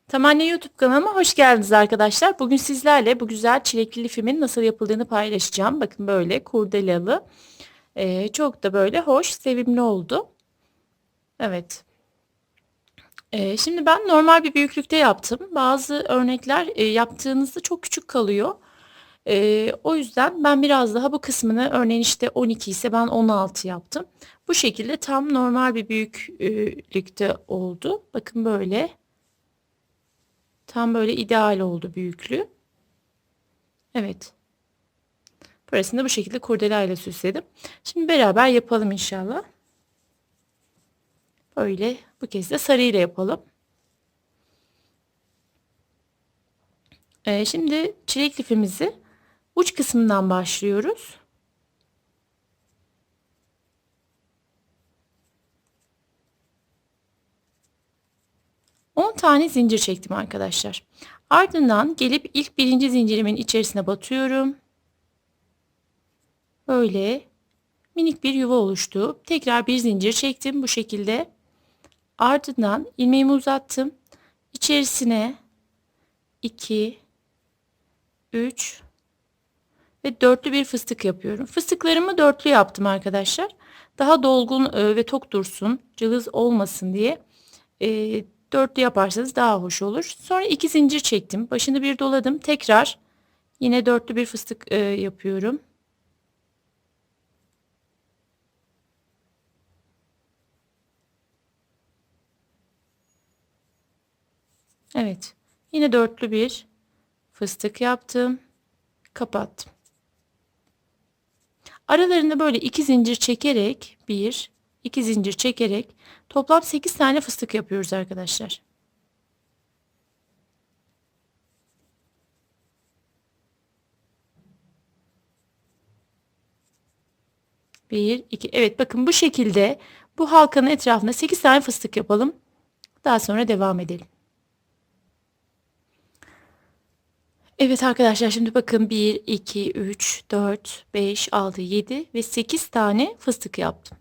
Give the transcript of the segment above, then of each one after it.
Tamanne YouTube kanalıma hoş geldiniz arkadaşlar. Bugün sizlerle bu güzel çilekli lifimin nasıl yapıldığını paylaşacağım. Bakın böyle kurdelalı. Çok da böyle hoş, sevimli oldu. Evet. Şimdi ben normal bir büyüklükte yaptım. Bazı örnekler yaptığınızda çok küçük kalıyor. O yüzden ben biraz daha bu kısmını örneğin işte 12 ise ben 16 yaptım. Bu şekilde tam normal bir büyüklükte oldu. Bakın böyle. Tam böyle ideal oldu büyüklüğü. Evet. Burasını da bu şekilde kurdelayla süsledim. Şimdi beraber yapalım inşallah. Böyle bu kez de sarı ile yapalım. Şimdi çilek lifimizi uç kısmından başlıyoruz. On tane zincir çektim arkadaşlar. Ardından gelip ilk birinci zincirimin içerisine batıyorum. Böyle minik bir yuva oluştu. Tekrar bir zincir çektim bu şekilde. Ardından ilmeğimi uzattım. İçerisine 2, 3 ve dörtlü bir fıstık yapıyorum. Fıstıklarımı dörtlü yaptım arkadaşlar. Daha dolgun ve tok dursun, cılız olmasın diye e, dörtlü yaparsanız daha hoş olur. Sonra 2 zincir çektim. Başını bir doladım. Tekrar yine dörtlü bir fıstık yapıyorum. Evet. Yine dörtlü bir fıstık yaptım. Kapattım. Aralarında böyle 2 zincir çekerek 1, 2 zincir çekerek toplam 8 tane fıstık yapıyoruz arkadaşlar. 1, 2. Evet bakın bu şekilde bu halkanın etrafında 8 tane fıstık yapalım. Daha sonra devam edelim. Evet arkadaşlar şimdi bakın 1, 2, 3, 4, 5, 6, 7 ve 8 tane fıstık yaptım.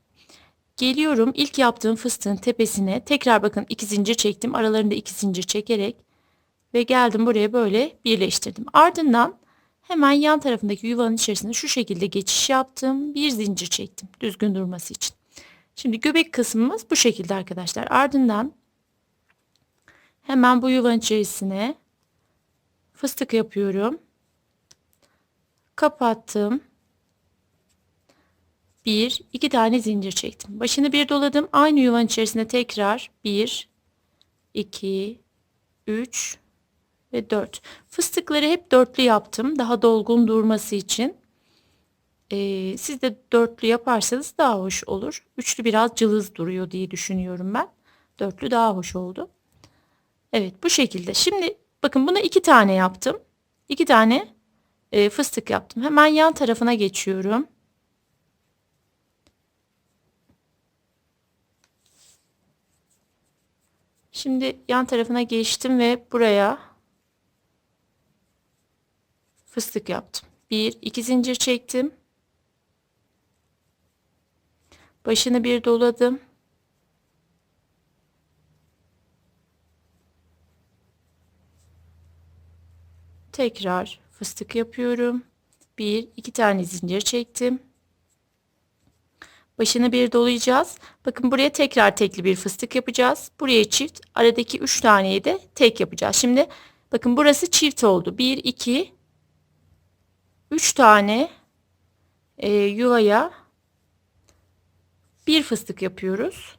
Geliyorum ilk yaptığım fıstığın tepesine tekrar bakın 2 zincir çektim. Aralarında 2 zincir çekerek ve geldim buraya böyle birleştirdim. Ardından hemen yan tarafındaki yuvanın içerisine şu şekilde geçiş yaptım. Bir zincir çektim düzgün durması için. Şimdi göbek kısmımız bu şekilde arkadaşlar. Ardından hemen bu yuvanın içerisine fıstık yapıyorum. Kapattım. Bir, iki tane zincir çektim. Başını bir doladım. Aynı yuvanın içerisine tekrar bir, iki, üç ve dört. Fıstıkları hep dörtlü yaptım. Daha dolgun durması için. Siz de dörtlü yaparsanız daha hoş olur. Üçlü biraz cılız duruyor diye düşünüyorum ben. Dörtlü daha hoş oldu. Evet bu şekilde. Şimdi bakın buna iki tane yaptım. İki tane fıstık yaptım. Hemen yan tarafına geçiyorum. Şimdi yan tarafına geçtim ve buraya fıstık yaptım. Bir, iki zincir çektim. Başını bir doladım. Tekrar fıstık yapıyorum. Bir, iki tane zincir çektim. Başını bir dolayacağız. Bakın buraya tekrar tekli bir fıstık yapacağız. Buraya çift. Aradaki 3 taneyi de tek yapacağız. Şimdi bakın burası çift oldu. 1, 2, 3 tane yuvaya bir fıstık yapıyoruz.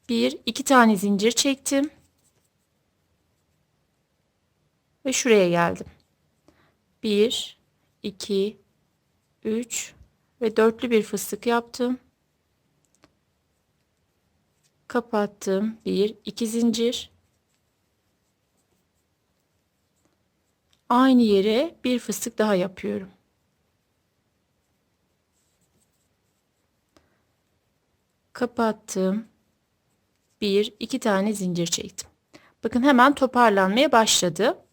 Bir, iki tane zincir çektim. Ve şuraya geldim. 1, 2, 3 ve dörtlü bir fıstık yaptım. Kapattım. 1, 2 zincir. Aynı yere bir fıstık daha yapıyorum. Kapattım. Bir, iki tane zincir çektim. Bakın hemen toparlanmaya başladı.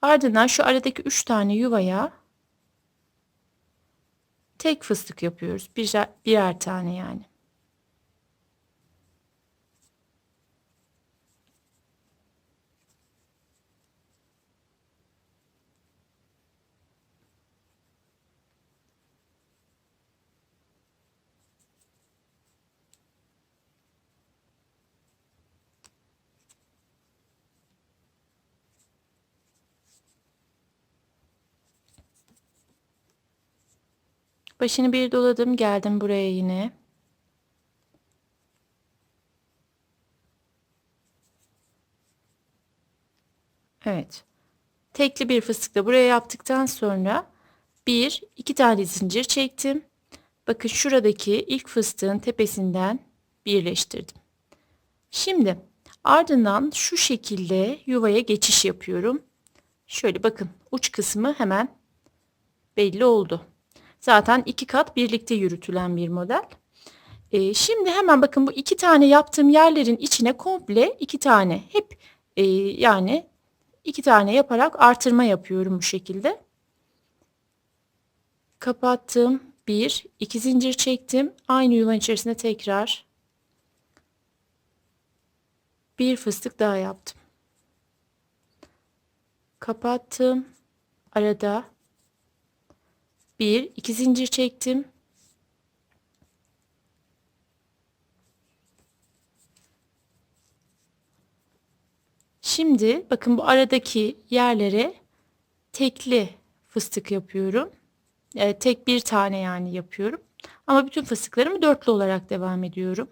Ardından şu aradaki 3 tane yuvaya tek fıstık yapıyoruz. Birer tane yani. Başını bir doladım, geldim buraya yine. Evet. Tekli bir fıstıkla buraya yaptıktan sonra bir, iki tane zincir çektim. Bakın şuradaki ilk fıstığın tepesinden birleştirdim. Şimdi ardından şu şekilde yuvaya geçiş yapıyorum. Şöyle bakın, uç kısmı hemen belli oldu. Zaten iki kat birlikte yürütülen bir model. Şimdi hemen bakın, bu iki tane yaptığım yerlerin içine komple iki tane hep yani iki tane yaparak artırma yapıyorum bu şekilde. Kapattım. Bir, iki zincir çektim. Aynı yuvanın içerisine tekrar bir fıstık daha yaptım. Kapattım. Arada bir, iki zincir çektim. Şimdi bakın, bu aradaki yerlere tekli fıstık yapıyorum. Tek bir tane yani yapıyorum. Ama bütün fıstıklarımı dörtlü olarak devam ediyorum.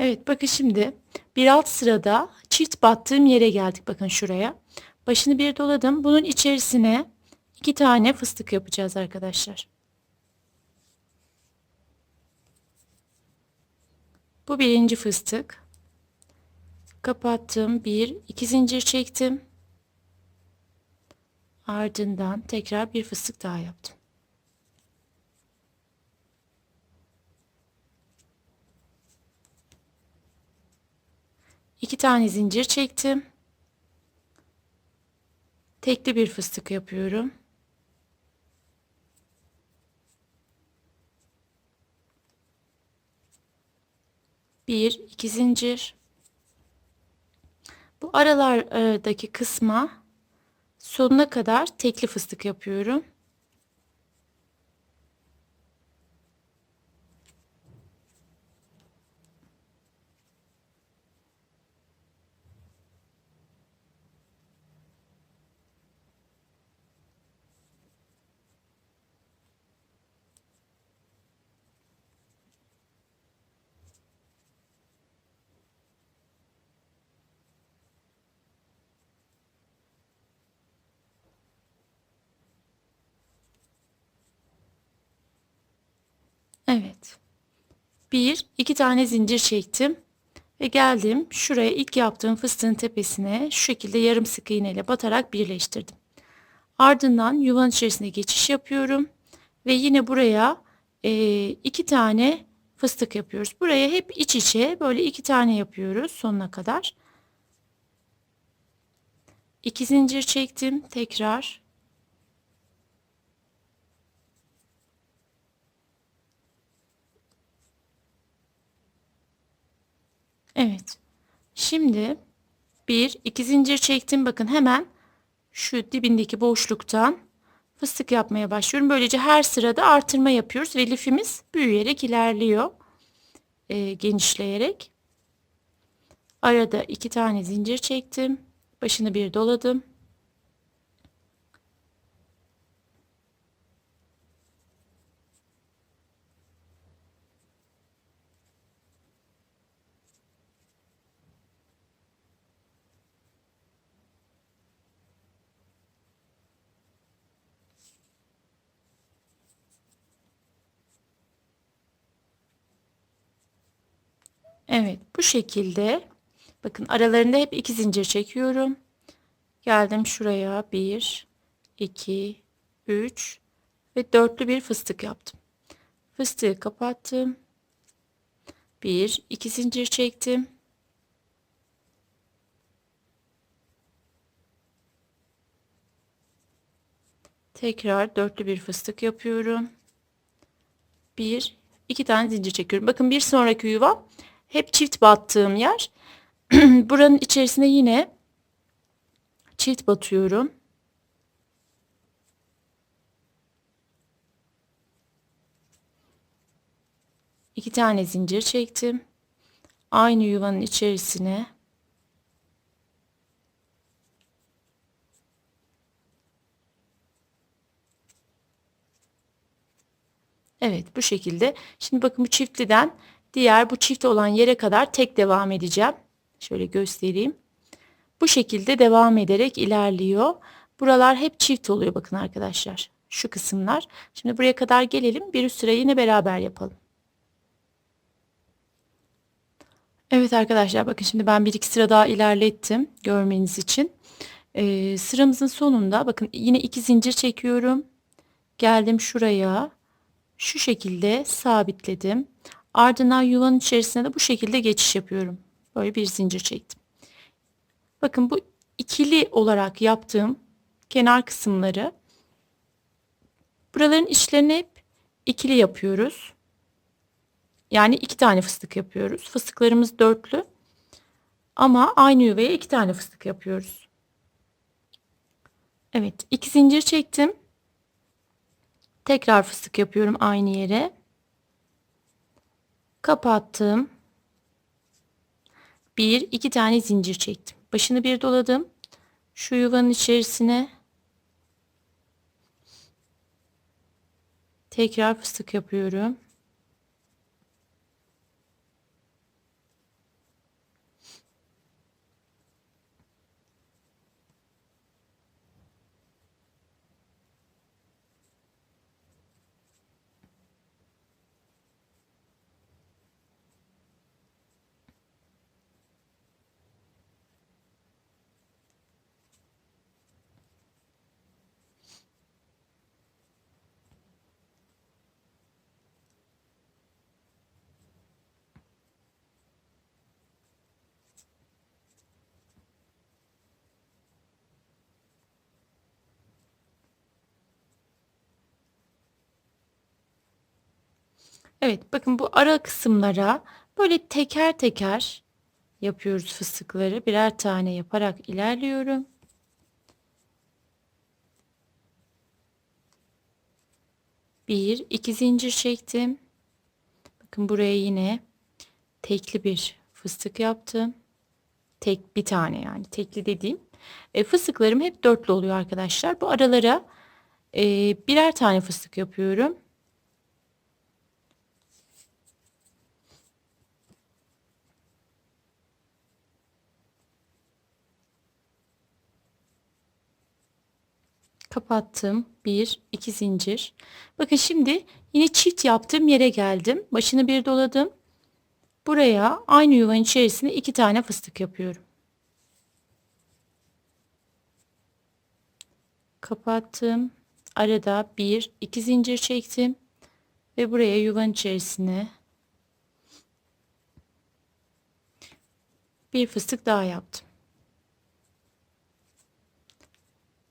Evet, bakın şimdi bir alt sırada çift battığım yere geldik. Bakın şuraya. Başını bir doladım. Bunun içerisine iki tane fıstık yapacağız arkadaşlar. Bu birinci fıstık. Kapattım. Bir, iki zincir çektim. Ardından tekrar bir fıstık daha yaptım. İki tane zincir çektim. Tekli bir fıstık yapıyorum. Bir, iki zincir. Bu aralardaki kısma sonuna kadar tekli fıstık yapıyorum. Evet. Bir, iki tane zincir çektim ve geldim şuraya, ilk yaptığım fıstığın tepesine şu şekilde yarım sık iğne ile batarak birleştirdim. Ardından yuvanın içerisine geçiş yapıyorum ve yine buraya iki tane fıstık yapıyoruz. Buraya hep iç içe böyle iki tane yapıyoruz sonuna kadar. İki zincir çektim tekrar. Evet. Şimdi bir, iki zincir çektim. Bakın hemen şu dibindeki boşluktan fıstık yapmaya başlıyorum. Böylece her sırada artırma yapıyoruz ve lifimiz büyüyerek ilerliyor. Genişleyerek. Arada iki tane zincir çektim. Başını bir doladım. Evet, bu şekilde bakın, aralarında hep iki zincir çekiyorum. Geldim şuraya, bir, iki, üç ve dörtlü bir fıstık yaptım. Fıstığı kapattım. 1 2 zincir çektim. Tekrar dörtlü bir fıstık yapıyorum. 1 2 tane zincir çekiyorum. Bakın bir sonraki yuva hep çift battığım yer. Buranın içerisine yine çift batıyorum. İki tane zincir çektim. Aynı yuvanın içerisine evet, bu şekilde. Şimdi bakın, bu çiftliden diğer bu çift olan yere kadar tek devam edeceğim. Şöyle göstereyim. Bu şekilde devam ederek ilerliyor. Buralar hep çift oluyor bakın arkadaşlar. Şu kısımlar. Şimdi buraya kadar gelelim. Bir üst sıra yine beraber yapalım. Evet arkadaşlar, bakın şimdi ben bir iki sıra daha ilerlettim görmeniz için. Sıramızın sonunda bakın yine 2 zincir çekiyorum. Geldim şuraya. Şu şekilde sabitledim. Ardından yuvanın içerisine de bu şekilde geçiş yapıyorum. Böyle bir zincir çektim. Bakın bu ikili olarak yaptığım kenar kısımları, buraların içlerini hep ikili yapıyoruz. Yani 2 tane fıstık yapıyoruz. Fıstıklarımız dörtlü. Ama aynı yuvaya 2 tane fıstık yapıyoruz. Evet, 2 zincir çektim. Tekrar fıstık yapıyorum aynı yere. Kapattım. 1 2 tane zincir çektim. Başını bir doladım. Şu yuvanın içerisine tekrar fıstık yapıyorum. Evet, bakın bu ara kısımlara böyle teker teker yapıyoruz fıstıkları. Birer tane yaparak ilerliyorum. Bir iki zincir çektim. Bakın buraya yine tekli bir fıstık yaptım. Tek bir tane, yani tekli dediğim. Fıstıklarım hep dörtlü oluyor arkadaşlar. Bu aralara birer tane fıstık yapıyorum. Kapattım. 1 2 zincir. Bakın şimdi yine çift yaptığım yere geldim. Başını bir doladım. Buraya aynı yuvanın içerisine 2 tane fıstık yapıyorum. Kapattım. Arada 1 2 zincir çektim ve buraya yuvanın içerisine bir fıstık daha yaptım.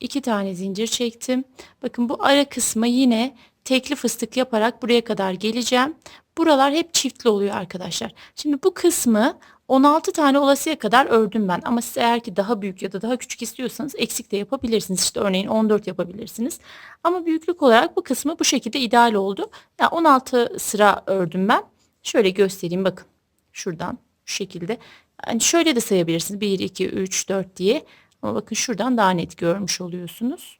2 tane zincir çektim. Bakın bu ara kısma yine tekli fıstık yaparak buraya kadar geleceğim. Buralar hep çiftli oluyor arkadaşlar. Şimdi bu kısmı 16 tane olasıya kadar ördüm ben. Ama siz eğer ki daha büyük ya da daha küçük istiyorsanız eksik de yapabilirsiniz. İşte örneğin 14 yapabilirsiniz. Ama büyüklük olarak bu kısmı bu şekilde ideal oldu. Yani 16 sıra ördüm ben. Şöyle göstereyim, bakın. Şuradan şu şekilde. Yani şöyle de sayabilirsiniz. 1, 2, 3, 4 diye. Ama bakın şuradan daha net görmüş oluyorsunuz.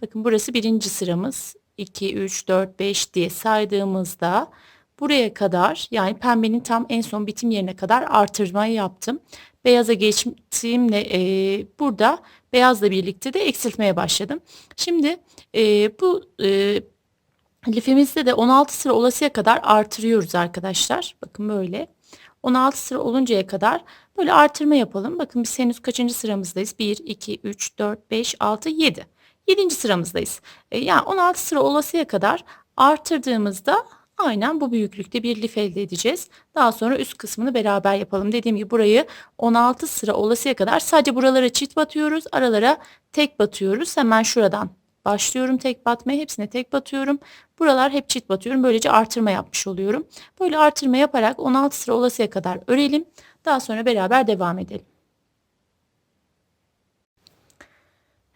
Bakın burası birinci sıramız. 2, 3, 4, 5 diye saydığımızda buraya kadar, yani pembenin tam en son bitim yerine kadar artırmayı yaptım. Beyaza geçtiğimle burada beyazla birlikte de eksiltmeye başladım. Şimdi bu lifimizde de 16 sıra olasıya kadar artırıyoruz arkadaşlar. Bakın böyle 16 sıra oluncaya kadar böyle artırma yapalım. Bakın biz henüz kaçıncı sıramızdayız? 1, 2, 3, 4, 5, 6, 7. 7. sıramızdayız. Yani 16 sıra olasıya kadar artırdığımızda Aynen bu büyüklükte bir lif elde edeceğiz. Daha sonra üst kısmını beraber yapalım. Dediğim gibi burayı 16 sıra olasıya kadar sadece buralara çift batıyoruz. Aralara tek batıyoruz. Hemen şuradan başlıyorum tek batmaya. Hepsine tek batıyorum. Buralar hep çift batıyorum. Böylece artırma yapmış oluyorum. Böyle artırma yaparak 16 sıra olasıya kadar örelim. Daha sonra beraber devam edelim.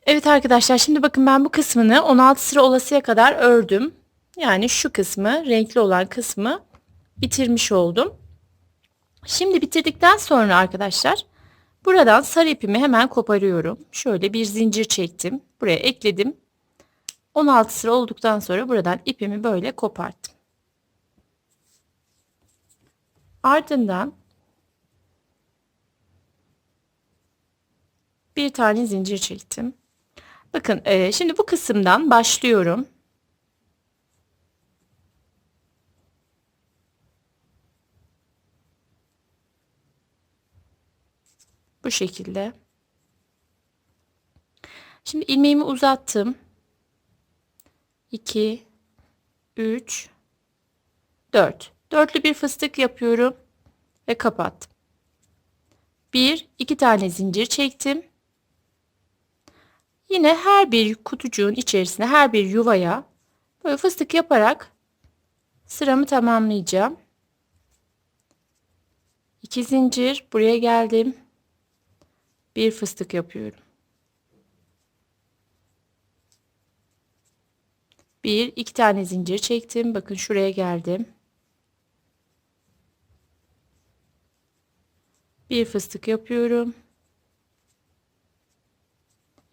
Evet arkadaşlar, şimdi bakın ben bu kısmını 16 sıra olasıya kadar ördüm. Yani şu kısmı, renkli olan kısmı bitirmiş oldum. Şimdi bitirdikten sonra arkadaşlar buradan sarı ipimi hemen koparıyorum. Şöyle bir zincir çektim. Buraya ekledim. 16 sıra olduktan sonra buradan ipimi böyle koparttım. Ardından bir tane zincir çektim. Bakın şimdi bu kısımdan başlıyorum. Bu şekilde. Şimdi ilmeğimi uzattım. 2, 3, 4. Dörtlü bir fıstık yapıyorum ve kapattım. 1, 2 tane zincir çektim. Yine her bir kutucuğun içerisine, her bir yuvaya böyle fıstık yaparak sıramı tamamlayacağım. 2 zincir, buraya geldim. Bir fıstık yapıyorum. 1, 2 tane zincir çektim. Bakın şuraya geldim. Bir fıstık yapıyorum.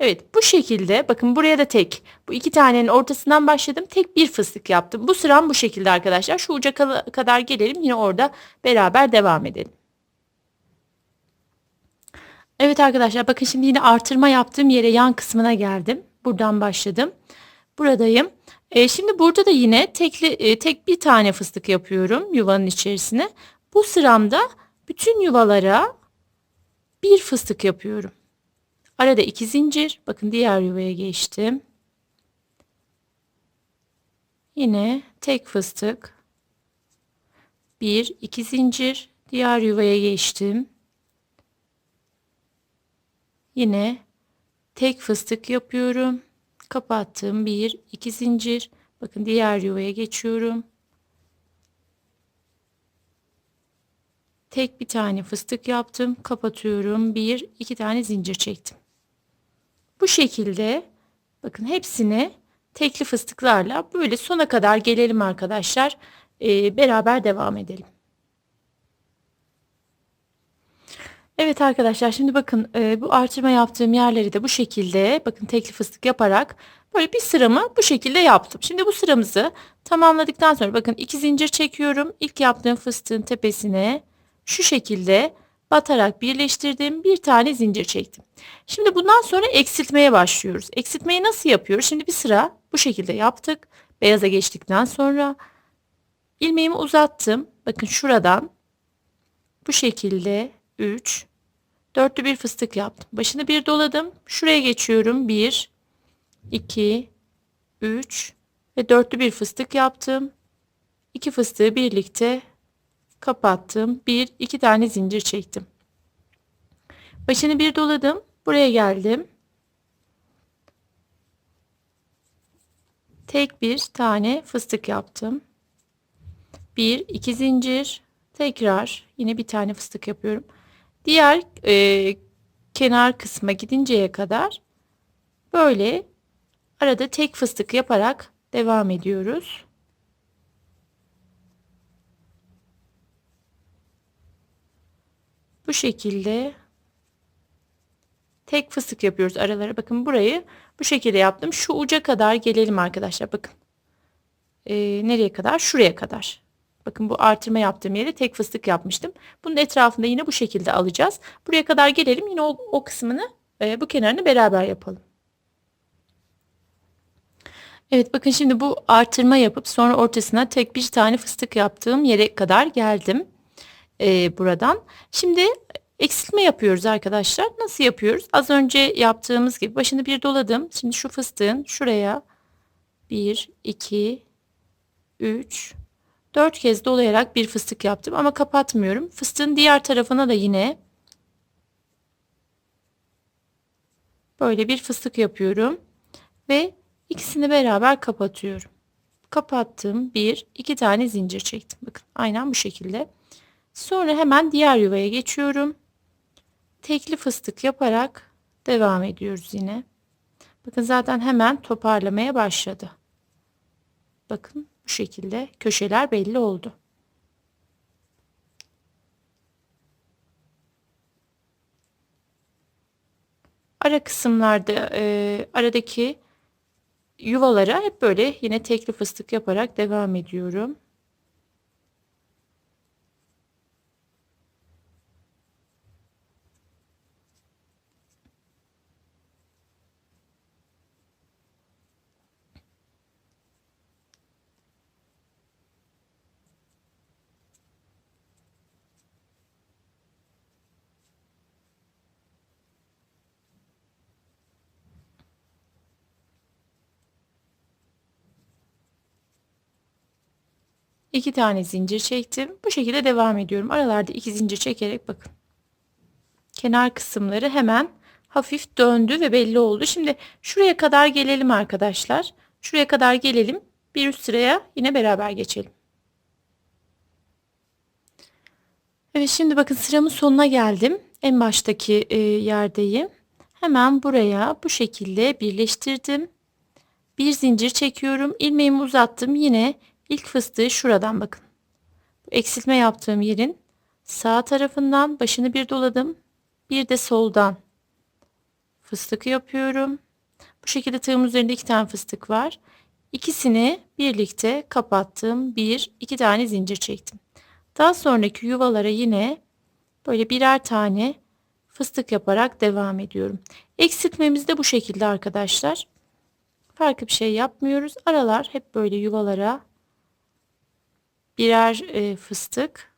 Evet, bu şekilde bakın buraya da tek, bu iki tanenin ortasından başladım, tek bir fıstık yaptım. Bu sıram bu şekilde arkadaşlar. Şu uca kadar gelelim, yine orada beraber devam edelim. Evet arkadaşlar, bakın şimdi yine artırma yaptığım yere, yan kısmına geldim. Buradan başladım. Buradayım. Şimdi burada da yine tek bir tane fıstık yapıyorum yuvanın içerisine. Bu sıramda bütün yuvalara bir fıstık yapıyorum. Arada 2 zincir. Bakın diğer yuvaya geçtim. Yine tek fıstık. 1, 2 zincir. Diğer yuvaya geçtim. Yine tek fıstık yapıyorum. Kapattım. 1, 2 zincir. Bakın diğer yuvaya geçiyorum. Tek bir tane fıstık yaptım. Kapatıyorum. 1, 2 tane zincir çektim. Bu şekilde bakın hepsini tekli fıstıklarla böyle sona kadar gelelim arkadaşlar. Beraber devam edelim. Evet arkadaşlar, şimdi bakın bu artırma yaptığım yerleri de bu şekilde bakın tekli fıstık yaparak böyle bir sıramı bu şekilde yaptım. Şimdi bu sıramızı tamamladıktan sonra bakın 2 zincir çekiyorum. İlk yaptığım fıstığın tepesine şu şekilde batarak birleştirdim. Bir tane zincir çektim. Şimdi bundan sonra eksiltmeye başlıyoruz. Eksiltmeyi nasıl yapıyoruz? Şimdi bir sıra bu şekilde yaptık. Beyaza geçtikten sonra ilmeğimi uzattım. Bakın şuradan bu şekilde 3, dörtlü bir fıstık yaptım. Başını bir doladım. Şuraya geçiyorum. 1, 2, 3 ve dörtlü bir fıstık yaptım. 2 fıstığı birlikte kapattım. 1, 2 tane zincir çektim. Başını bir doladım. Buraya geldim. Tek bir tane fıstık yaptım. 1, 2 zincir. Tekrar yine bir tane fıstık yapıyorum. Diğer kenar kısma gidinceye kadar böyle arada tek fıstık yaparak devam ediyoruz. Bu şekilde tek fıstık yapıyoruz aralara. Bakın burayı bu şekilde yaptım. Şu uca kadar gelelim arkadaşlar. Bakın nereye kadar? Şuraya kadar. Bakın bu artırma yaptığım yere tek fıstık yapmıştım. Bunun etrafında yine bu şekilde alacağız. Buraya kadar gelelim. Yine o kısmını bu kenarını beraber yapalım. Evet, bakın şimdi bu artırma yapıp sonra ortasına tek bir tane fıstık yaptığım yere kadar geldim. Buradan. Şimdi eksiltme yapıyoruz arkadaşlar. Nasıl yapıyoruz? Az önce yaptığımız gibi başını bir doladım. Şimdi şu fıstığın şuraya 1, 2, 3, 4 kez dolayarak bir fıstık yaptım ama kapatmıyorum. Fıstığın diğer tarafına da yine böyle bir fıstık yapıyorum ve ikisini beraber kapatıyorum. Kapattım. Bir, iki tane zincir çektim. Bakın aynen bu şekilde. Sonra hemen diğer yuvaya geçiyorum. Tekli fıstık yaparak devam ediyoruz yine. Bakın zaten hemen toparlamaya başladı. Bakın bu şekilde köşeler belli oldu. Ara kısımlarda aradaki yuvalara hep böyle yine tekli fıstık yaparak devam ediyorum. İki tane zincir çektim. Bu şekilde devam ediyorum. Aralarda iki zincir çekerek bakın. Kenar kısımları hemen hafif döndü ve belli oldu. Şimdi şuraya kadar gelelim arkadaşlar. Şuraya kadar gelelim. Bir üst sıraya yine beraber geçelim. Evet, şimdi bakın sıramın sonuna geldim. En baştaki yerdeyim. Hemen buraya bu şekilde birleştirdim. Bir zincir çekiyorum. İlmeğimi uzattım. Yine ilk fıstığı şuradan bakın. Eksiltme yaptığım yerin sağ tarafından başını bir doladım. Bir de soldan fıstık yapıyorum. Bu şekilde tığım üzerinde iki tane fıstık var. İkisini birlikte kapattım. Bir, iki tane zincir çektim. Daha sonraki yuvalara yine böyle birer tane fıstık yaparak devam ediyorum. Eksiltmemiz de bu şekilde arkadaşlar. Farklı bir şey yapmıyoruz. Aralar hep böyle yuvalara birer fıstık.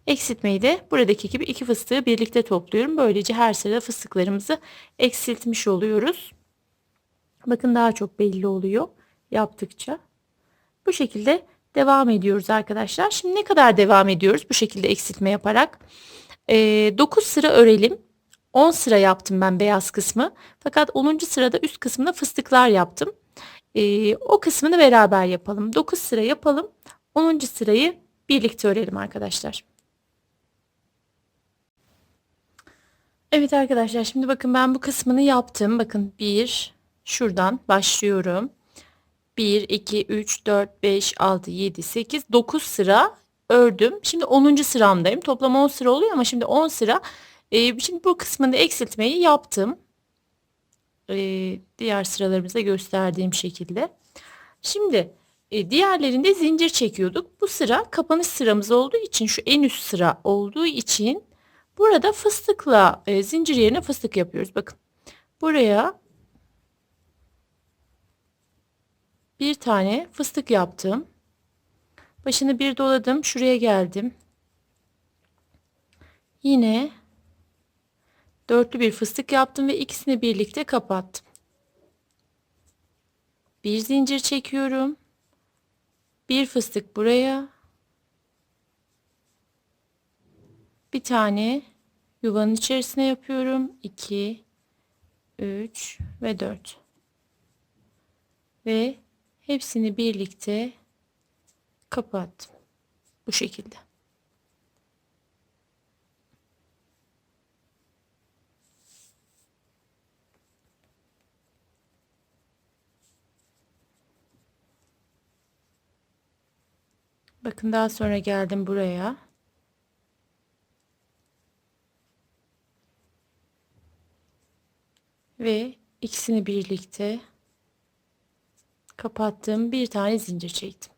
Eksiltmeyi de buradaki gibi iki fıstığı birlikte topluyorum. Böylece her sırada fıstıklarımızı eksiltmiş oluyoruz. Bakın daha çok belli oluyor yaptıkça. Bu şekilde devam ediyoruz arkadaşlar. Şimdi ne kadar devam ediyoruz bu şekilde eksiltme yaparak? 9 sıra örelim. 10 sıra yaptım ben beyaz kısmı. Fakat 10. sırada üst kısmında fıstıklar yaptım. O kısmını beraber yapalım. 9 sıra yapalım. 10. sırayı birlikte örelim arkadaşlar. Evet arkadaşlar, şimdi bakın ben bu kısmını yaptım. Bakın bir, şuradan başlıyorum. 1, 2, 3, 4, 5, 6, 7, 8, 9 sıra ördüm. Şimdi 10. sıramdayım. Toplam 10 sıra oluyor ama şimdi 10 sıra. Şimdi bu kısmında eksiltmeyi yaptım. Diğer sıralarımızda gösterdiğim şekilde. Şimdi diğerlerinde zincir çekiyorduk. Bu sıra kapanış sıramız olduğu için, şu en üst sıra olduğu için burada fıstıkla zincir yerine fıstık yapıyoruz. Bakın buraya bir tane fıstık yaptım. Başını bir doladım. Şuraya geldim. Yine dörtlü bir fıstık yaptım ve ikisini birlikte kapattım. Bir zincir çekiyorum. Bir fıstık buraya. Bir tane yuvanın içerisine yapıyorum. 2, 3 ve 4. Ve hepsini birlikte kapattım. Bu şekilde. Bakın daha sonra geldim buraya. Ve ikisini birlikte kapattım. Bir tane zincir çektim.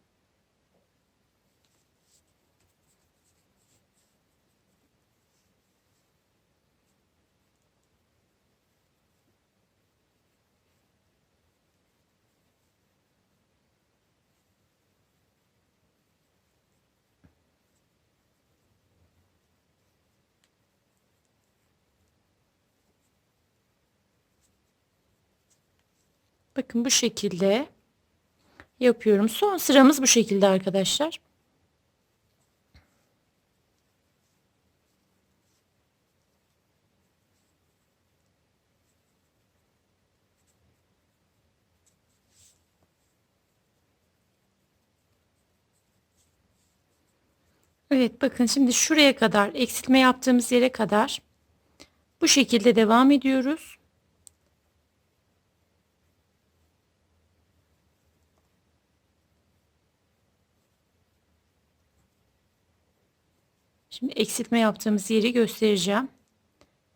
Bakın bu şekilde yapıyorum. Son sıramız bu şekilde arkadaşlar. Evet, bakın şimdi şuraya kadar eksiltme yaptığımız yere kadar bu şekilde devam ediyoruz. Şimdi eksiltme yaptığımız yeri göstereceğim.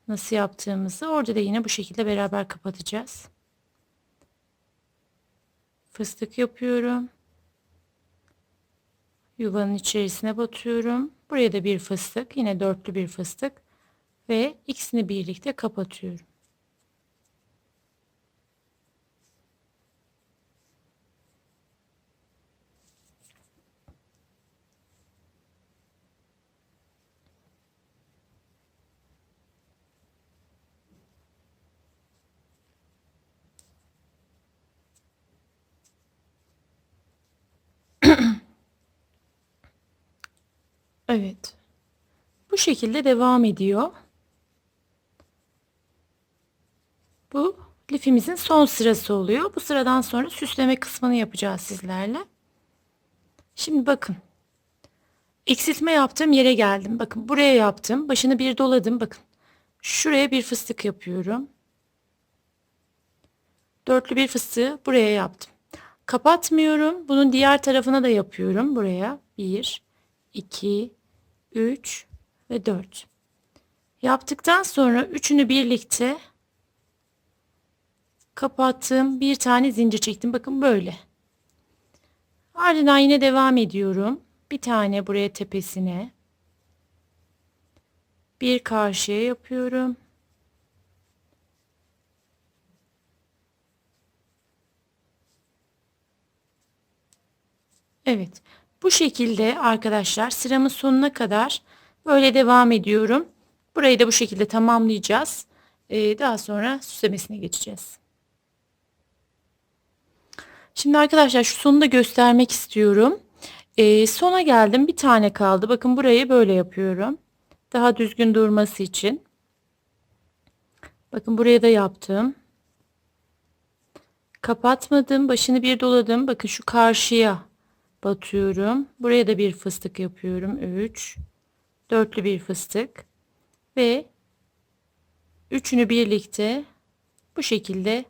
Nasıl yaptığımızı. Orada da yine bu şekilde beraber kapatacağız. Fıstık yapıyorum. Yuvanın içerisine batıyorum. Buraya da bir fıstık. Yine dörtlü bir fıstık. Ve ikisini birlikte kapatıyorum. Evet. Bu şekilde devam ediyor. Bu lifimizin son sırası oluyor. Bu sıradan sonra süsleme kısmını yapacağız sizlerle. Şimdi bakın. Eksiltme yaptığım yere geldim. Bakın buraya yaptım. Başını bir doladım. Bakın. Şuraya bir fıstık yapıyorum. Dörtlü bir fıstığı buraya yaptım. Kapatmıyorum. Bunun diğer tarafına da yapıyorum. Buraya 1, 2, 3 ve 4. Yaptıktan sonra üçünü birlikte kapattım. Bir tane zincir çektim. Bakın böyle. Ardından yine devam ediyorum. Bir tane buraya tepesine. Bir karşıya yapıyorum. Evet. Bu şekilde arkadaşlar sıramın sonuna kadar böyle devam ediyorum. Burayı da bu şekilde tamamlayacağız. Daha sonra süslemesine geçeceğiz. Şimdi arkadaşlar şu sonu da göstermek istiyorum. Sona geldim. Bir tane kaldı. Bakın burayı böyle yapıyorum. Daha düzgün durması için. Bakın buraya da yaptım. Kapatmadım. Başını bir doladım. Bakın şu karşıya batıyorum. Buraya da bir fıstık yapıyorum. 3. Dörtlü bir fıstık. Ve üçünü birlikte bu şekilde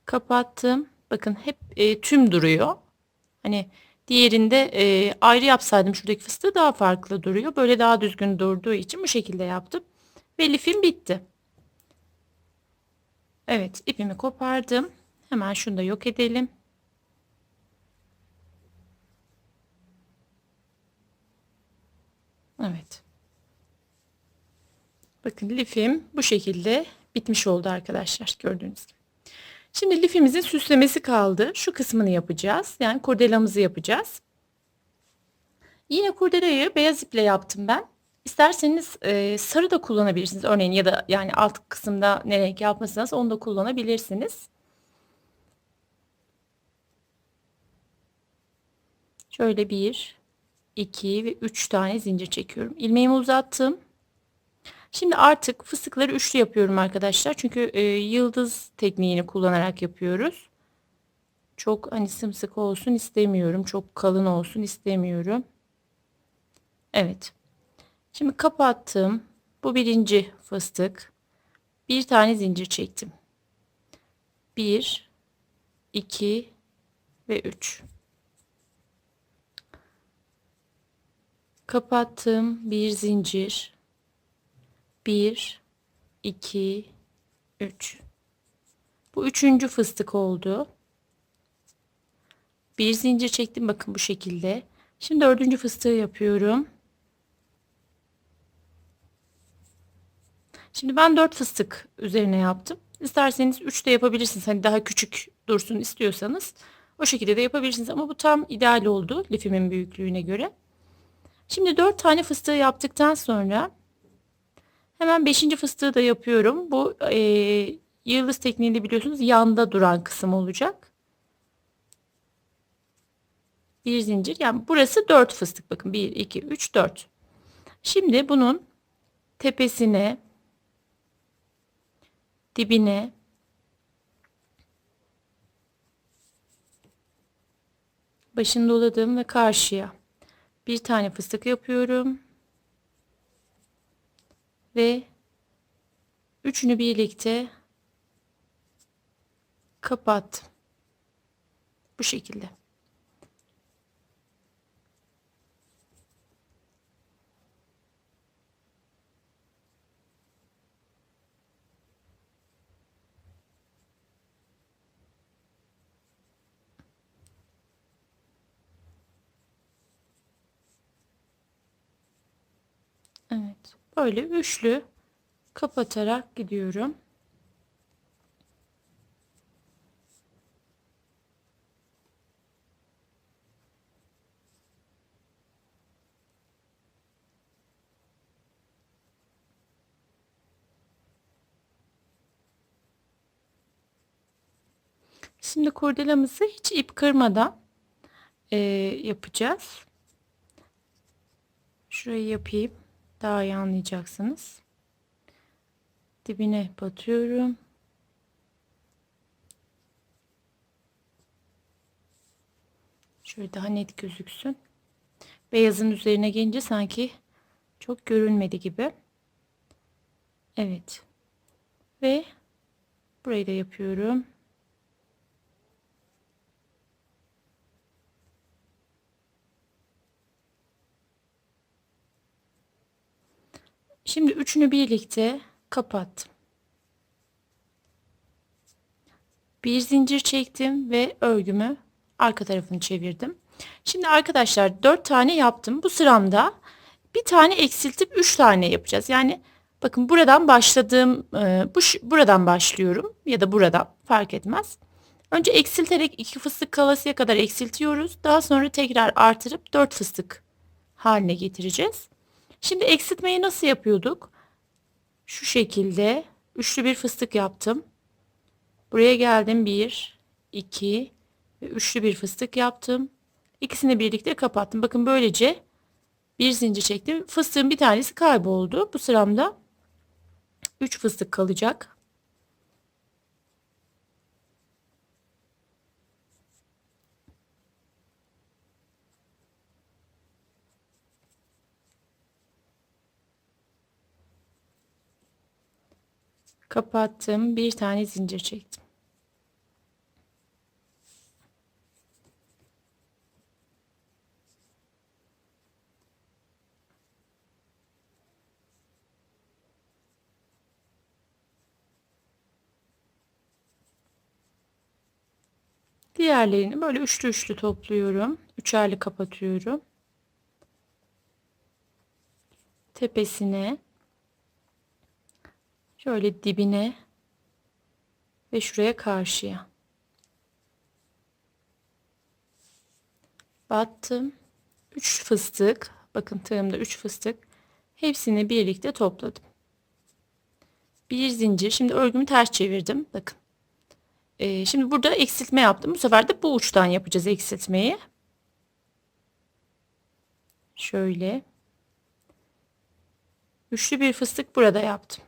kapattım. Bakın hep tüm duruyor. Hani diğerinde ayrı yapsaydım şuradaki fıstığı daha farklı duruyor. Böyle daha düzgün durduğu için bu şekilde yaptım. Ve lifim bitti. Evet, ipimi kopardım. Hemen şunu da yok edelim. Evet. Bakın lifim bu şekilde bitmiş oldu arkadaşlar, gördüğünüz gibi. Şimdi lifimizin süslemesi kaldı. Şu kısmını yapacağız. Yani kurdelamızı yapacağız. Yine kurdelayı beyaz iple yaptım ben. İsterseniz sarı da kullanabilirsiniz. Örneğin ya da yani alt kısımda ne renk yapmışsanız onu da kullanabilirsiniz. Şöyle 1, 2 ve 3 tane zincir çekiyorum. İlmeğimi uzattım. Şimdi artık fıstıkları üçlü yapıyorum arkadaşlar. Çünkü yıldız tekniğini kullanarak yapıyoruz. Çok hani sımsıkı olsun istemiyorum. Çok kalın olsun istemiyorum. Evet. Şimdi kapattım. Bu birinci fıstık. Bir tane zincir çektim. 1, 2 ve 3. Kapattım. Bir zincir. 1, 2, 3. Bu üçüncü fıstık oldu. Bir zincir çektim. Bakın bu şekilde. Şimdi dördüncü fıstığı yapıyorum. Şimdi ben 4 fıstık üzerine yaptım. İsterseniz 3 de yapabilirsiniz. Hani daha küçük dursun istiyorsanız o şekilde de yapabilirsiniz. Ama bu tam ideal oldu lifimin büyüklüğüne göre. Şimdi 4 tane fıstığı yaptıktan sonra hemen 5. fıstığı da yapıyorum. Bu yıldız tekniğinde biliyorsunuz yanda duran kısım olacak. Bir zincir. Yani burası 4 fıstık. Bakın 1, 2, 3, 4. Şimdi bunun tepesine, dibine, başını doladım ve karşıya bir tane fıstık yapıyorum ve üçünü birlikte kapattım. Bu şekilde. Evet. Böyle üçlü kapatarak gidiyorum. Şimdi kurdelamızı hiç ip kırmadan yapacağız. Şurayı yapayım. Daha iyi anlayacaksınız. Dibine batıyorum. Şöyle daha net gözüksün. Beyazın üzerine gelince sanki çok görünmedi gibi. Evet. Ve burayı da yapıyorum. Şimdi üçünü birlikte kapattım. Bir zincir çektim ve örgümü arka tarafını çevirdim. Şimdi arkadaşlar 4 tane yaptım. Bu sıramda bir tane eksiltip 3 tane yapacağız. Yani bakın buradan başladığım buradan başlıyorum ya da buradan fark etmez. Önce eksilterek 2 fıstık kalasıya kadar eksiltiyoruz. Daha sonra tekrar artırıp 4 fıstık haline getireceğiz. Şimdi eksiltmeyi nasıl yapıyorduk? Şu şekilde üçlü bir fıstık yaptım. Buraya geldim 1, 2 ve üçlü bir fıstık yaptım. İkisini birlikte kapattım. Bakın böylece bir zincir çektim. Fıstığın bir tanesi kayboldu. Bu sıramda 3 fıstık kalacak. Kapattım. Bir tane zincir çektim. Diğerlerini böyle üçlü üçlü topluyorum. Üçerli kapatıyorum. Tepesine, şöyle dibine ve şuraya karşıya battım. 3 fıstık, bakın tığımda 3 fıstık, hepsini birlikte topladım. Bir zincir. Şimdi örgümü ters çevirdim. Bakın. Şimdi burada eksiltme yaptım. Bu sefer de bu uçtan yapacağız eksiltmeyi. Şöyle. Üçlü bir fıstık burada yaptım.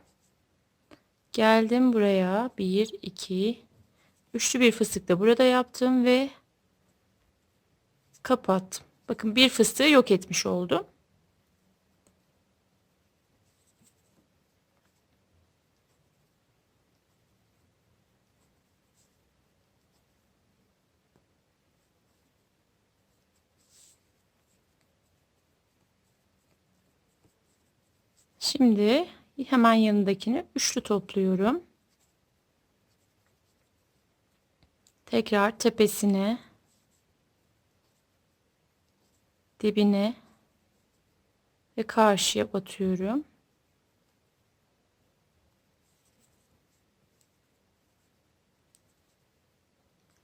Geldim buraya. 1, 2. Üçlü bir fıstık da burada yaptım ve kapattım. Bakın bir fıstığı yok etmiş oldum. Şimdi hemen yanındakini üçlü topluyorum. Tekrar tepesine, dibine ve karşıya batıyorum.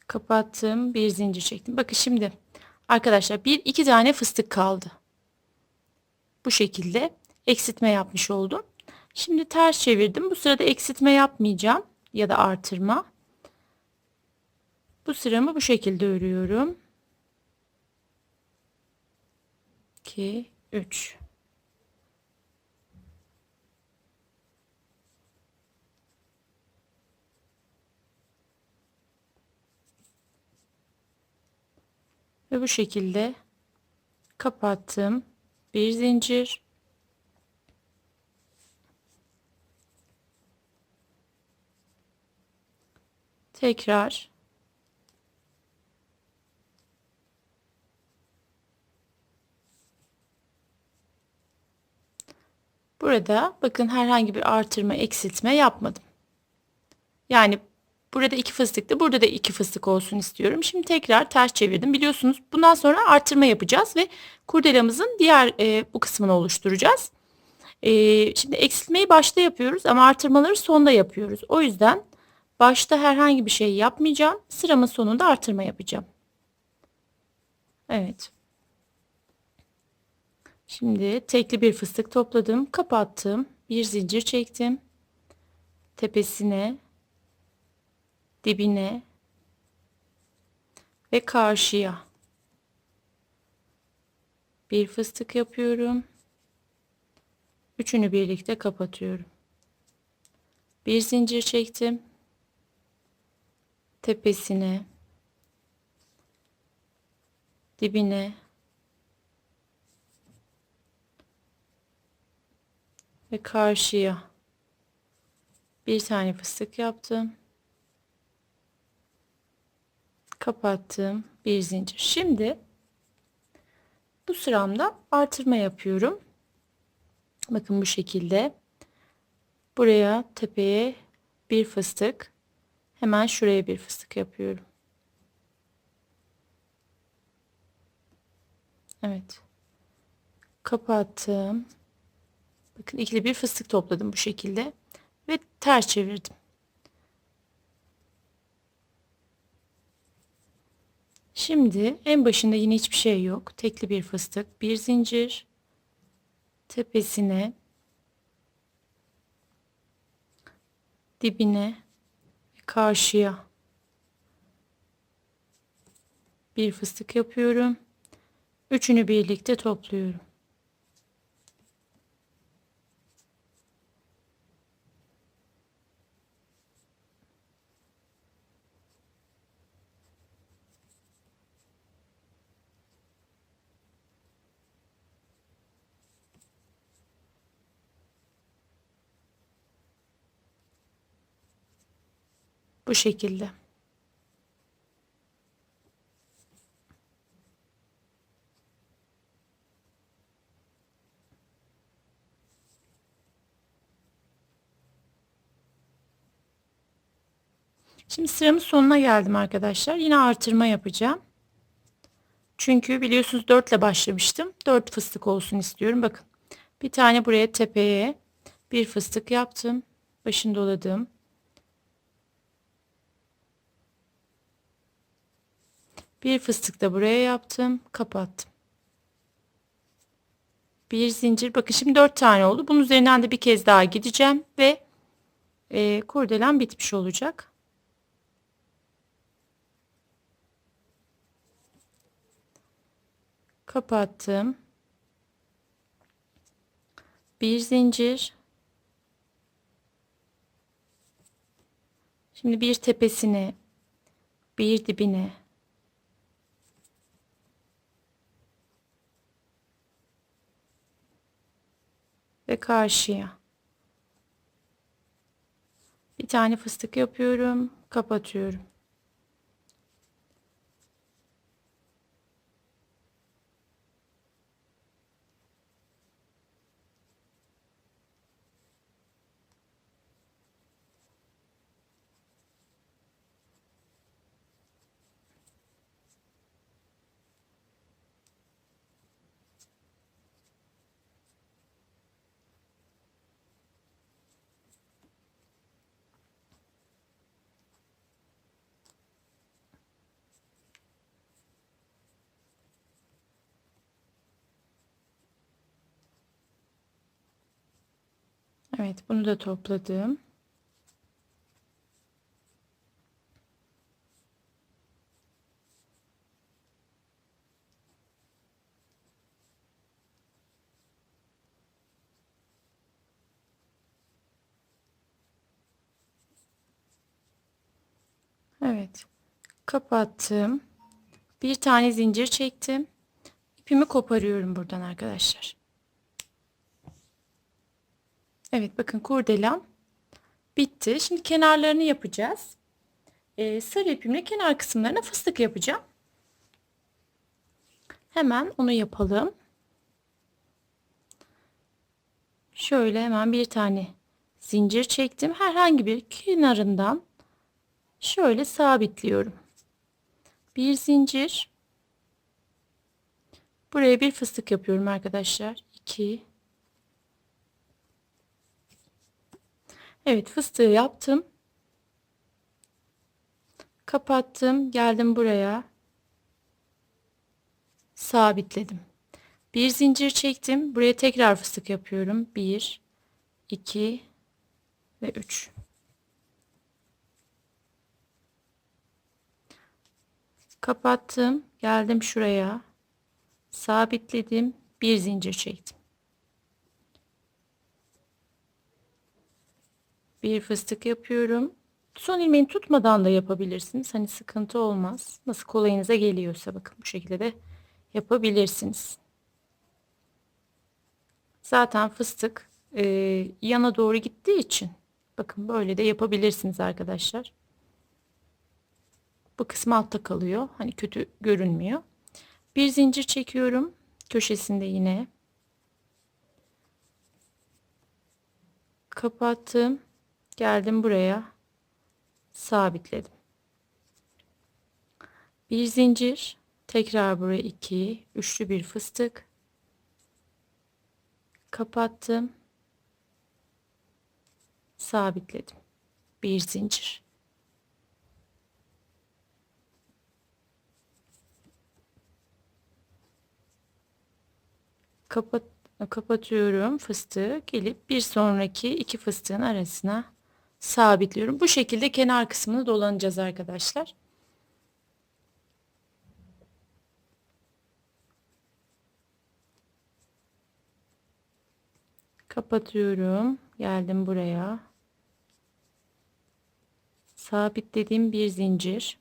Kapattım, bir zincir çektim. Bakın şimdi arkadaşlar bir iki tane fıstık kaldı. Bu şekilde eksiltme yapmış oldum. Şimdi ters çevirdim. Bu sırada eksiltme yapmayacağım ya da artırma. Bu sıramı bu şekilde örüyorum. 2, 3. Ve bu şekilde kapattım. Bir zincir. Tekrar burada bakın herhangi bir artırma, eksiltme yapmadım. Yani burada 2 fıstıktı. Burada da 2 fıstık olsun istiyorum. Şimdi tekrar ters çevirdim. Biliyorsunuz bundan sonra artırma yapacağız ve kurdelamızın diğer bu kısmını oluşturacağız. Şimdi eksiltmeyi başta yapıyoruz ama artırmaları sonda yapıyoruz. O yüzden başta herhangi bir şey yapmayacağım. Sıramın sonunda artırma yapacağım. Evet. Şimdi tekli bir fıstık topladım, kapattım, bir zincir çektim. Tepesine, dibine ve karşıya bir fıstık yapıyorum. Üçünü birlikte kapatıyorum. Bir zincir çektim. Tepesine, dibine ve karşıya bir tane fıstık yaptım. Kapattım. Bir zincir. Şimdi bu sıramda artırma yapıyorum. Bakın bu şekilde. Buraya tepeye bir fıstık. Hemen şuraya bir fıstık yapıyorum. Evet. Kapattım. Bakın ikili bir fıstık topladım bu şekilde. Ve ters çevirdim. Şimdi en başında yine hiçbir şey yok. Tekli bir fıstık. Bir zincir. Tepesine. Dibine. Ve karşıya. Bir fıstık yapıyorum. Üçünü birlikte topluyorum. Bu şekilde. Şimdi sıramın sonuna geldim arkadaşlar. Yine artırma yapacağım. Çünkü biliyorsunuz 4 ile başlamıştım. 4 fıstık olsun istiyorum. Bakın. Bir tane buraya tepeye bir fıstık yaptım. Başını doladım. Bir fıstık da buraya yaptım. Kapattım. Bir zincir. Bakın şimdi 4 tane oldu. Bunun üzerinden de bir kez daha gideceğim ve kurdelem bitmiş olacak. Kapattım. Bir zincir. Şimdi bir tepesine, bir dibine ve karşıya. Bir tane fıstık yapıyorum, kapatıyorum. Evet, bunu da topladım. Evet. Kapattım. Bir tane zincir çektim. İpimi koparıyorum buradan arkadaşlar. Evet, bakın kurdelem bitti. Şimdi kenarlarını yapacağız. Sarı ipimle kenar kısımlarına fıstık yapacağım. Hemen onu yapalım. Şöyle hemen bir tane zincir çektim. Herhangi bir kenarından şöyle sabitliyorum. Bir zincir. Buraya bir fıstık yapıyorum arkadaşlar. 2. Evet, fıstığı yaptım. Kapattım. Geldim buraya. Sabitledim. Bir zincir çektim. Buraya tekrar fıstık yapıyorum. 1, 2 ve 3. Kapattım. Geldim şuraya. Sabitledim. Bir zincir çektim. Bir fıstık yapıyorum. Son ilmeğini tutmadan da yapabilirsiniz. Hani sıkıntı olmaz. Nasıl kolayınıza geliyorsa bakın bu şekilde de yapabilirsiniz. Zaten fıstık yana doğru gittiği için bakın böyle de yapabilirsiniz arkadaşlar. Bu kısmı altta kalıyor. Hani kötü görünmüyor. Bir zincir çekiyorum. Köşesinde yine. Kapattım. Geldim buraya. Sabitledim. Bir zincir. Tekrar buraya 2. Üçlü bir fıstık. Kapattım. Sabitledim. Bir zincir. Kapat kapatıyorum fıstığı. Gelip bir sonraki iki fıstığın arasına sabitliyorum. Bu şekilde kenar kısmını dolanacağız arkadaşlar. Kapatıyorum. Geldim buraya. Sabitlediğim bir zincir.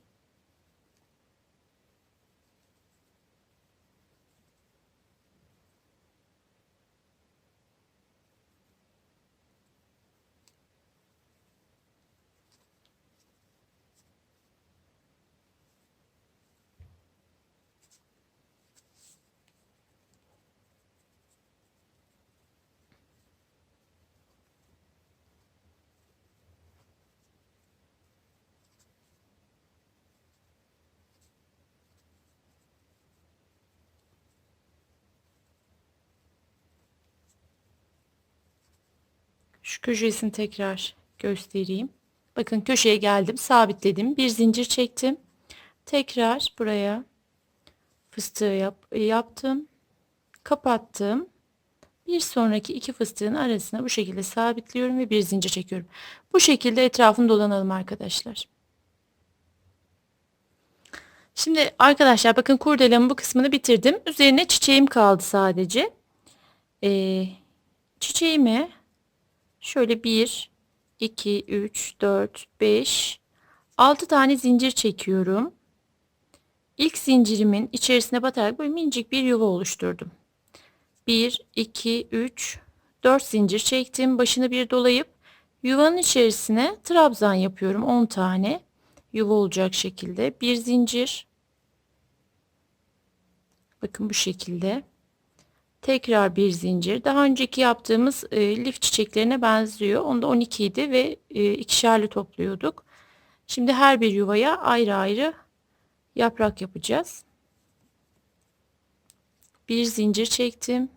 Şu köşesini tekrar göstereyim. Bakın köşeye geldim, sabitledim. Bir zincir çektim. Tekrar buraya fıstığı yaptım. Kapattım. Bir sonraki iki fıstığın arasına bu şekilde sabitliyorum ve bir zincir çekiyorum. Bu şekilde etrafını dolanalım arkadaşlar. Şimdi arkadaşlar bakın kurdelemin bu kısmını bitirdim. Üzerine çiçeğim kaldı sadece. Ee, Çiçeğimi şöyle 1, 2, 3, 4, 5, 6 tane zincir çekiyorum. İlk zincirimin içerisine batarak böyle minicik bir yuva oluşturdum. 1, 2, 3, 4 zincir çektim. Başını bir dolayıp yuvanın içerisine trabzan yapıyorum. 10 tane yuva olacak şekilde. Bir zincir. Bakın bu şekilde. Tekrar bir zincir. Daha önceki yaptığımız lif çiçeklerine benziyor. Onda 12 idi ve ikişerli topluyorduk. Şimdi her bir yuvaya ayrı ayrı yaprak yapacağız. Bir zincir çektim.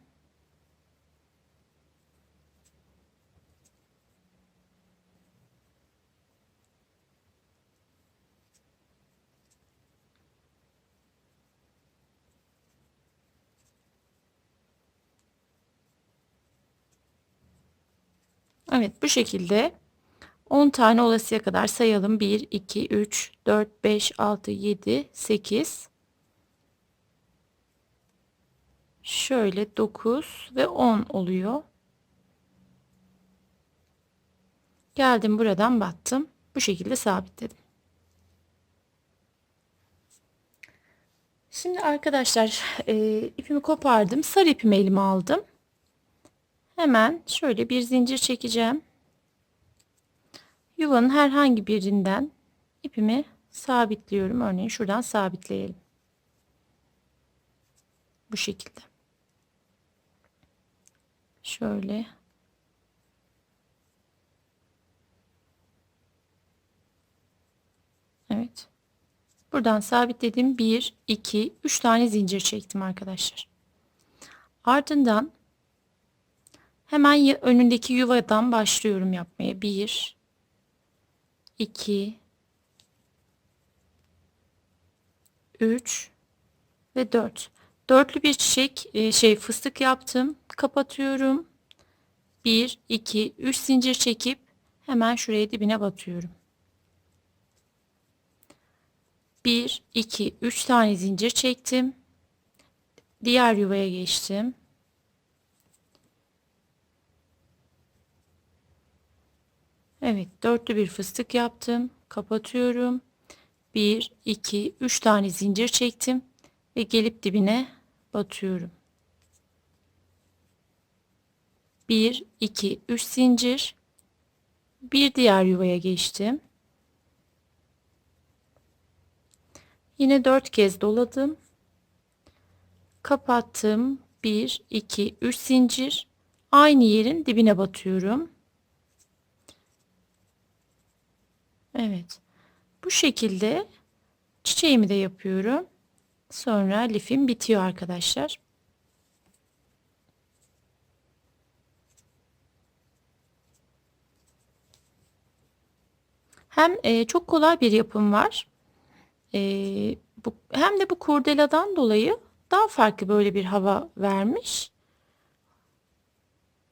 Evet, bu şekilde 10 tane olasıya kadar sayalım. 1, 2, 3, 4, 5, 6, 7, 8. Şöyle 9 ve 10 oluyor. Geldim buradan battım. Bu şekilde sabitledim. Şimdi arkadaşlar ipimi kopardım. Sarı ipimi elime aldım. Hemen şöyle bir zincir çekeceğim. Yuvanın herhangi birinden ipimi sabitliyorum. Örneğin şuradan sabitleyelim. Bu şekilde. Şöyle. Evet. Buradan sabitledim. 1, 2, 3 tane zincir çektim arkadaşlar. Ardından hemen önündeki yuvadan başlıyorum yapmaya. 1, 2, 3 ve 4. Dörtlü bir fıstık yaptım. Kapatıyorum. 1, 2, 3 zincir çekip hemen şuraya dibine batıyorum. 1, 2, 3 tane zincir çektim. Diğer yuvaya geçtim. Evet, dörtlü bir fıstık yaptım. Kapatıyorum. 1, 2, 3 tane zincir çektim ve gelip dibine batıyorum. 1, 2, 3 zincir. Bir diğer yuvaya geçtim. Yine 4 kez doladım. Kapattım. 1, 2, 3 zincir. Aynı yerin dibine batıyorum. Evet. Bu şekilde çiçeğimi de yapıyorum. Sonra lifim bitiyor arkadaşlar. Hem çok kolay bir yapım var. Hem de bu kurdeladan dolayı daha farklı böyle bir hava vermiş.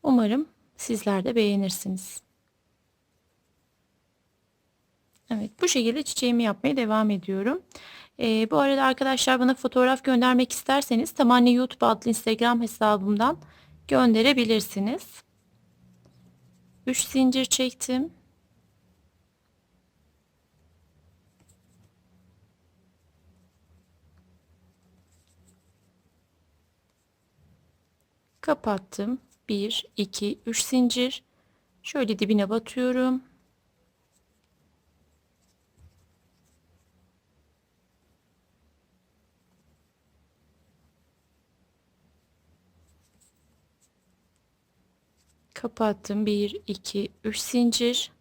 Umarım sizler de beğenirsiniz. Evet, bu şekilde çiçeğimi yapmaya devam ediyorum. Bu arada arkadaşlar bana fotoğraf göndermek isterseniz Tamanni YouTube adlı Instagram hesabımdan gönderebilirsiniz. 3 zincir çektim. Kapattım. 1, 2, 3 zincir. Şöyle dibine batıyorum. Kapattım. 1, 2, 3 zincir.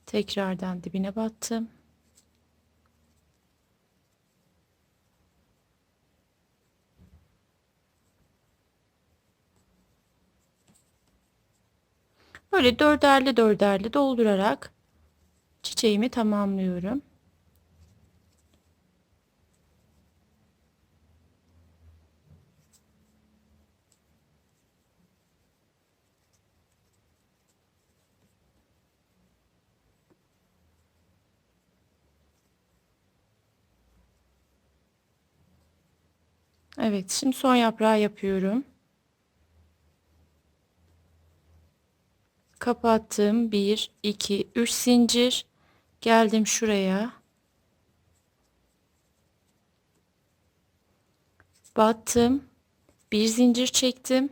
Tekrardan dibine battım. Böyle dörderli dörderli doldurarak çiçeğimi tamamlıyorum. Evet, şimdi son yaprağı yapıyorum. Kapattım. 1, 2, 3 zincir. Geldim şuraya. Battım. Bir zincir çektim.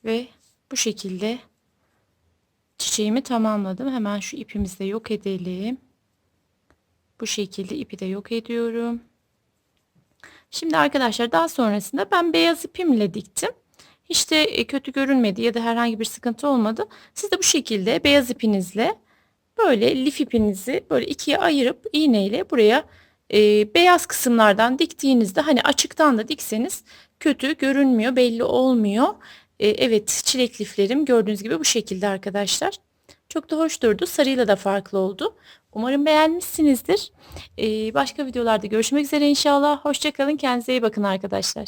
Ve bu şekilde çiçeğimi tamamladım. Hemen şu ipimizi de yok edelim. Bu şekilde ipi de yok ediyorum. Şimdi arkadaşlar daha sonrasında ben beyaz ipimle diktim. Hiç de kötü görünmedi ya da herhangi bir sıkıntı olmadı. Siz de bu şekilde beyaz ipinizle böyle lif ipinizi böyle ikiye ayırıp iğneyle buraya beyaz kısımlardan diktiğinizde hani açıktan da dikseniz kötü görünmüyor, belli olmuyor. Evet, çilek liflerim gördüğünüz gibi bu şekilde arkadaşlar. Çok da hoş durdu. Sarıyla da farklı oldu. Umarım beğenmişsinizdir. Başka videolarda görüşmek üzere inşallah. Hoşça kalın. Kendinize iyi bakın arkadaşlar.